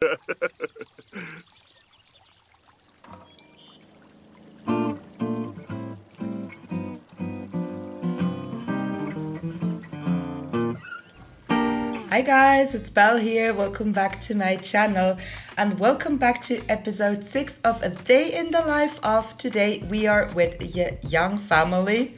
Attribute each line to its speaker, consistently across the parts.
Speaker 1: Hi guys, it's Belle here. Welcome back to my channel and welcome back to episode 6 of A Day in the Life of. Today we are with Jang Family.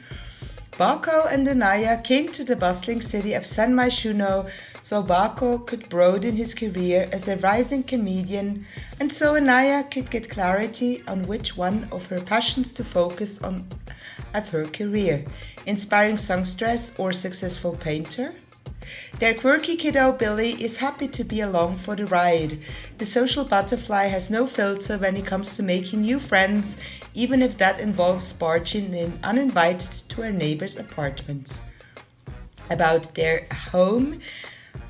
Speaker 1: Bako and Anaya came to the bustling city of San Myshuno so Bako could broaden his career as a rising comedian and so Anaya could get clarity on which one of her passions to focus on at her career, inspiring songstress or successful painter. Their quirky kiddo Billy is happy to be along for the ride. The social butterfly has no filter when it comes to making new friends, even if that involves barging in uninvited to her neighbor's apartments. About their home,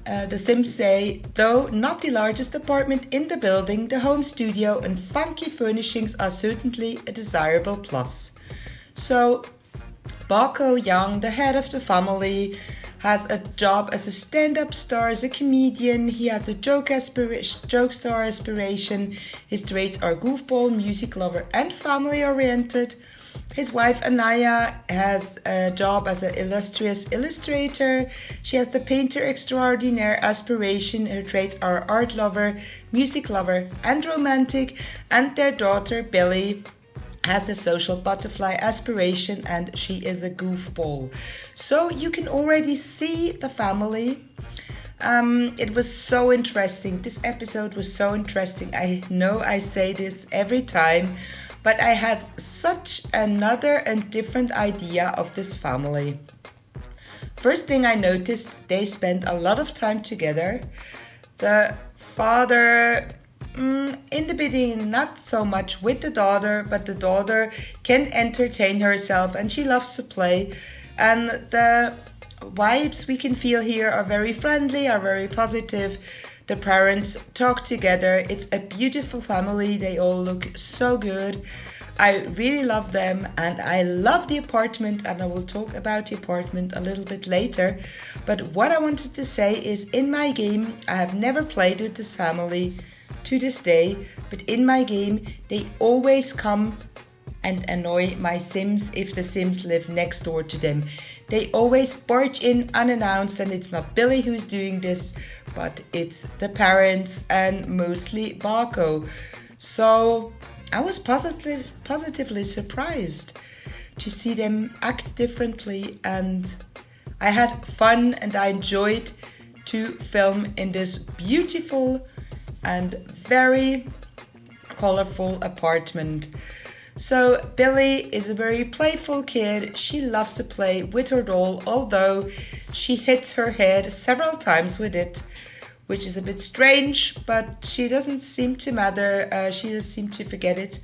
Speaker 1: the Sims say, though not the largest apartment in the building, the home studio and funky furnishings are certainly a desirable plus. So, Bako Young, the head of the family, has a job as a stand-up star, as a comedian. He has a joke star aspiration. His traits are goofball, music lover, and family-oriented. His wife Anaya has a job as an illustrious illustrator. She has the painter extraordinaire aspiration. Her traits are art lover, music lover, and romantic. And their daughter Billy has the social butterfly aspiration and she is a goofball. So you can already see the family. It was so interesting. This episode was so interesting. I know I say this every time, but I had such another and different idea of this family. First thing I noticed, they spent a lot of time together. The father, in the beginning, not so much with the daughter, but the daughter can entertain herself and she loves to play. And the vibes we can feel here are very friendly, are very positive. The parents talk together. It's a beautiful family. They all look so good. I really love them and I love the apartment, and I will talk about the apartment a little bit later. But what I wanted to say is, in my game, I have never played with this family to this day, but in my game they always come and annoy my Sims if the Sims live next door to them. They always barge in unannounced, and it's not Billy who's doing this, but it's the parents and mostly Bako. So I was positively surprised to see them act differently, and I had fun and I enjoyed to film in this beautiful and very colorful apartment. So Billy is a very playful kid. She loves to play with her doll, although she hits her head several times with it, which is a bit strange, but she doesn't seem to matter. She just seemed to forget it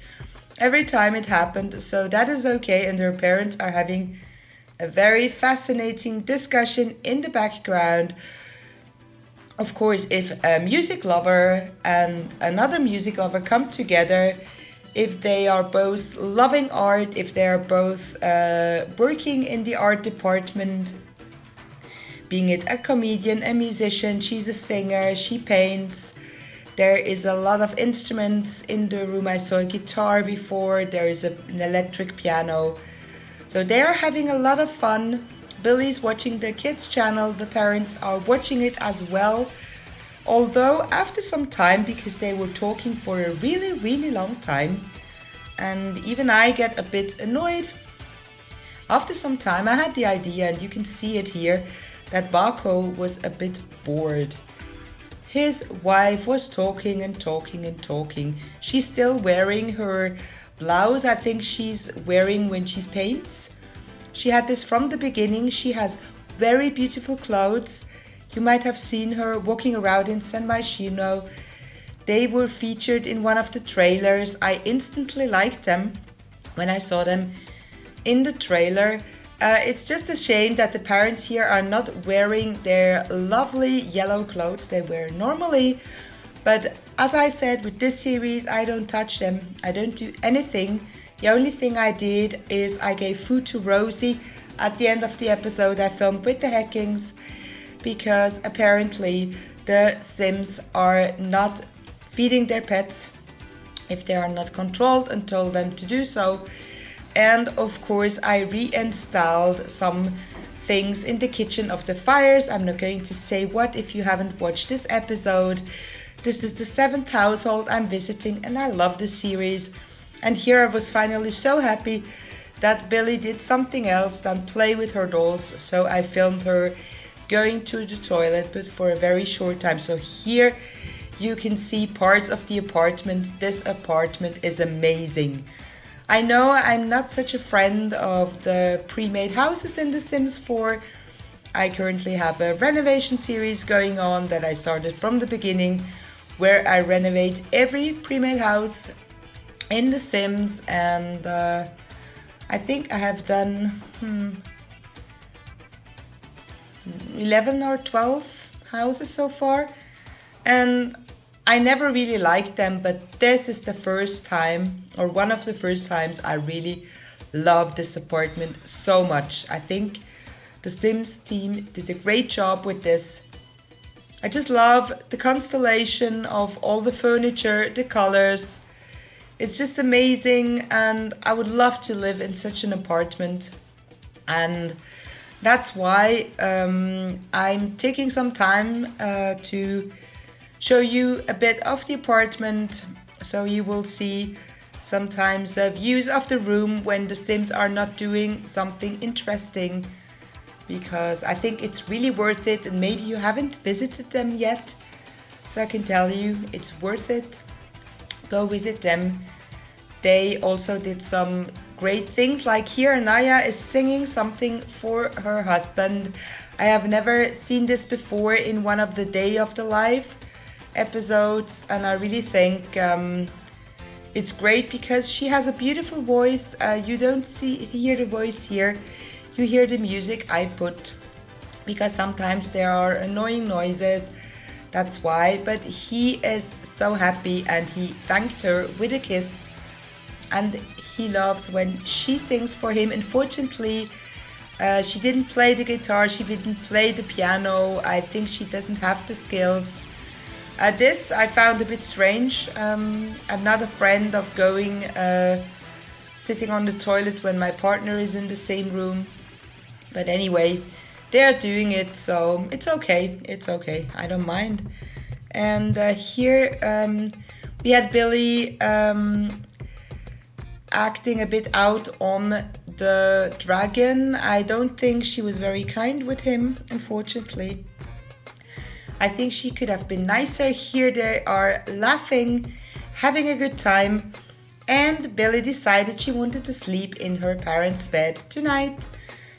Speaker 1: every time it happened, so that is okay. And her parents are having a very fascinating discussion in the background. Of course, if a music lover and another music lover come together, if they are both loving art, if they are both working in the art department, being it a comedian, a musician, she's a singer, she paints. There is a lot of instruments in the room. I saw a guitar before, there is an electric piano. So they are having a lot of fun. Billy's watching the kids' channel, the parents are watching it as well. Although after some time, because they were talking for a really long time, and even I get a bit annoyed. After some time I had the idea, and you can see it here, that Bako was a bit bored. His wife was talking and talking and talking. She's still wearing her blouse I think she's wearing when she paints. She had this from the beginning. She has very beautiful clothes. You might have seen her walking around in San Myshuno. They were featured in one of the trailers. I instantly liked them when I saw them in the trailer. It's just a shame that the parents here are not wearing their lovely yellow clothes they wear normally. But as I said, with this series, I don't touch them. I don't do anything. The only thing I did is I gave food to Rosie. At the end of the episode, I filmed with the Hackings because apparently the Sims are not feeding their pets if they are not controlled and told them to do so. And of course I reinstalled some things in the kitchen of the fires. I'm not going to say what if you haven't watched this episode. This is the 7th household I'm visiting and I love the series. And here I was finally so happy that Billy did something else than play with her dolls. So I filmed her going to the toilet, but for a very short time. So here you can see parts of the apartment. This apartment is amazing. I know I'm not such a friend of the pre-made houses in The Sims 4. I currently have a renovation series going on that I started from the beginning, where I renovate every pre-made house in The Sims, and I think I have done 11 or 12 houses so far, and I never really liked them, but this is the first time, or one of the first times, I really love this apartment so much. I think the Sims team did a great job with this. I just love the constellation of all the furniture, the colors. It's just amazing, and I would love to live in such an apartment. And that's why I'm taking some time to show you a bit of the apartment, so you will see sometimes views of the room when the Sims are not doing something interesting, because I think it's really worth it, and maybe you haven't visited them yet, so I can tell you it's worth it. Go visit them. They also did some great things, like here Naya is singing something for her husband. I have never seen this before in one of the Day of the Life episodes, and I really think it's great because she has a beautiful voice. You don't hear the voice here, you hear the music I put, because sometimes there are annoying noises, that's why. But he is so happy and he thanked her with a kiss, and he loves when she sings for him. Unfortunately, she didn't play the guitar, she didn't play the piano. I think she doesn't have the skills. This I found a bit strange. I'm not a friend of going sitting on the toilet when my partner is in the same room. But anyway, they are doing it, so it's okay. It's okay. I don't mind. And here we had Billy acting a bit out on the dragon. I don't think she was very kind with him, unfortunately. I think she could have been nicer. Here they are laughing, having a good time, and Billy decided she wanted to sleep in her parents' bed tonight,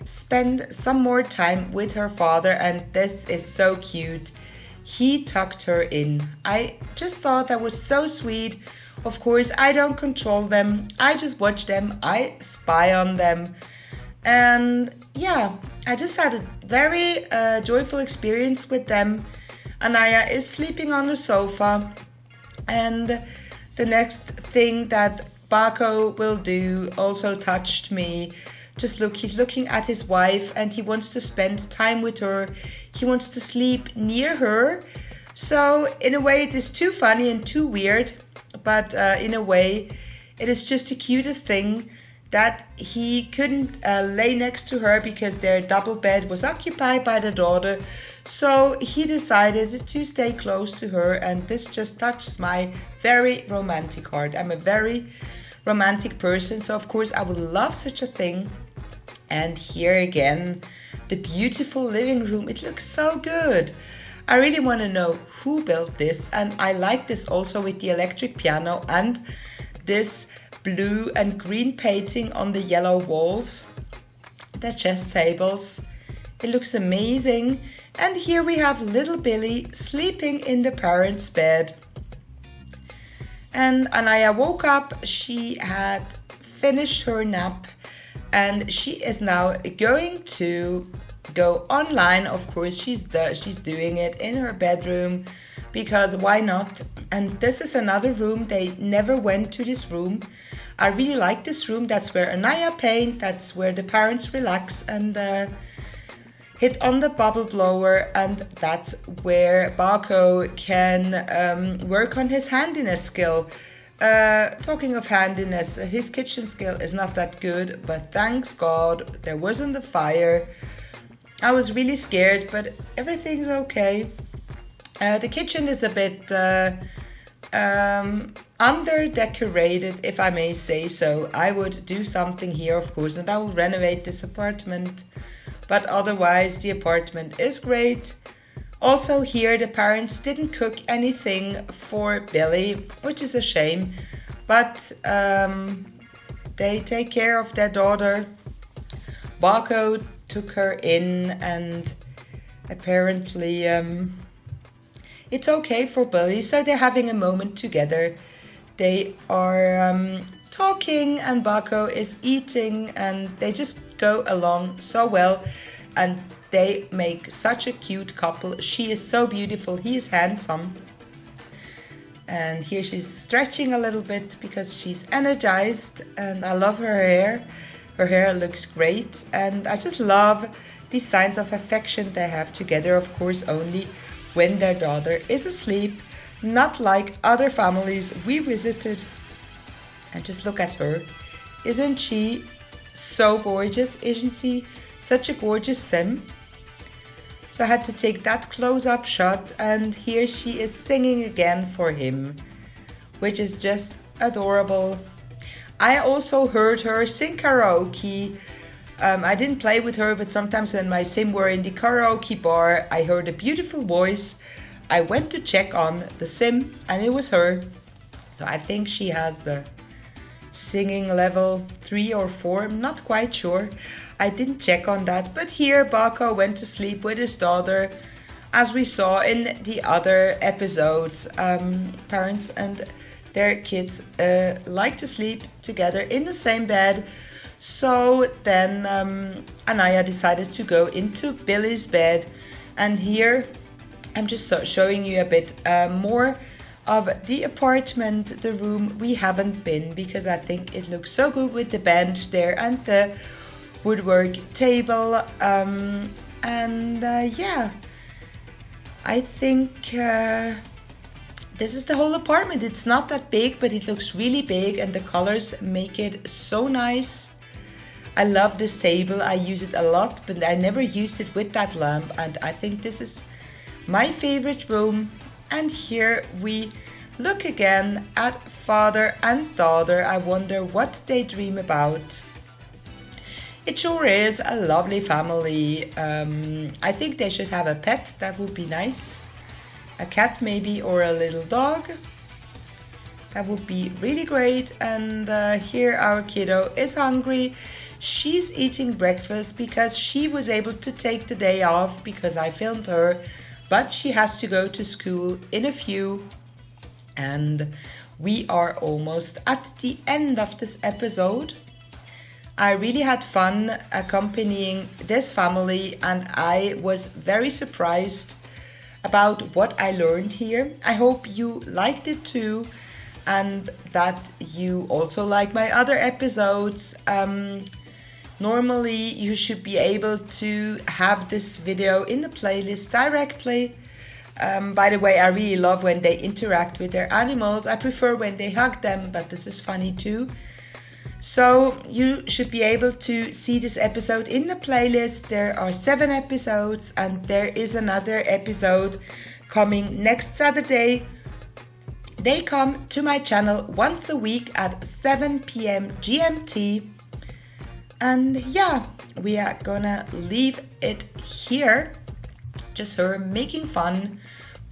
Speaker 1: spend some more time with her father, and this is so cute. He tucked her in. I just thought that was so sweet. Of course, I don't control them. I just watch them. I spy on them. And yeah, I just had a very joyful experience with them. Anaya is sleeping on the sofa, and the next thing that Bako will do also touched me. Just look, he's looking at his wife and he wants to spend time with her. He wants to sleep near her. So in a way it is too funny and too weird, but in a way it is just the cutest thing that he couldn't lay next to her because their double bed was occupied by the daughter. So he decided to stay close to her, and this just touched my very romantic heart. I'm a very romantic person, so of course I would love such a thing. And here again, the beautiful living room. It looks so good. I really want to know who built this, and I like this also with the electric piano and this blue and green painting on the yellow walls, the chess tables. It looks amazing. And here we have little Billy sleeping in the parents' bed. And Anaya woke up, she had finished her nap, and she is now going to go online. Of course, she's doing it in her bedroom, because why not? And this is another room. They never went to this room. I really like this room. That's where Anaya paints, that's where the parents relax, and hit on the bubble blower, and that's where Bako can work on his handiness skill. Talking of handiness, his kitchen skill is not that good, but thanks God there wasn't the fire. I was really scared, but everything's okay. The kitchen is a bit under decorated, if I may say so. I would do something here, of course, and I will renovate this apartment, but otherwise the apartment is great. Also here the parents didn't cook anything for Billy, which is a shame, but they take care of their daughter. Bako took her in, and apparently it's okay for Billy, so they're having a moment together. They are talking and Bako is eating, and they just go along so well, and they make such a cute couple. She is so beautiful, he is handsome. And here she's stretching a little bit because she's energized, and I love her hair. Her hair looks great, and I just love these signs of affection they have together, of course only when their daughter is asleep, not like other families we visited. And just look at her. Isn't she so gorgeous? Isn't she such a gorgeous sim? So I had to take that close-up shot, and here she is singing again for him, which is just adorable. I also heard her sing karaoke. I didn't play with her, but sometimes when my sim were in the karaoke bar, I heard a beautiful voice. I went to check on the sim, and it was her. So I think she has the singing level 3 or 4, I'm not quite sure. I didn't check on that, but here Bako went to sleep with his daughter, as we saw in the other episodes. Parents and their kids like to sleep together in the same bed. So then Anaya decided to go into Billy's bed, and here I'm just showing you a bit more of the apartment, the room we haven't been, because I think it looks so good with the bench there and the woodwork table. Yeah, I think this is the whole apartment. It's not that big, but it looks really big, and the colors make it so nice. I love this table. I use it a lot, but I never used it with that lamp, and I think this is my favorite room. And here we look again at father and daughter. I wonder what they dream about. It sure is a lovely family. I think they should have a pet. That would be nice. A cat maybe, or a little dog. That would be really great. And here our kiddo is hungry. She's eating breakfast because she was able to take the day off because I filmed her. But she has to go to school in a few. And we are almost at the end of this episode. I really had fun accompanying this family, and I was very surprised about what I learned here. I hope you liked it too, and that you also like my other episodes. Normally you should be able to have this video in the playlist directly. By the way, I really love when they interact with their animals. I prefer when they hug them, but this is funny too. So you should be able to see this episode in the playlist. There are 7 episodes, and there is another episode coming next Saturday. They come to my channel once a week at 7 p.m. GMT. And yeah, we are gonna leave it here. Just her making fun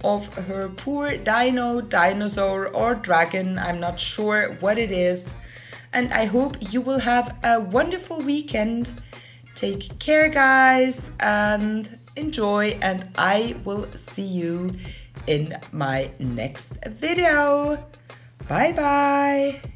Speaker 1: of her poor dinosaur or dragon. I'm not sure what it is. And I hope you will have a wonderful weekend. Take care, guys, and enjoy. And I will see you in my next video. Bye bye.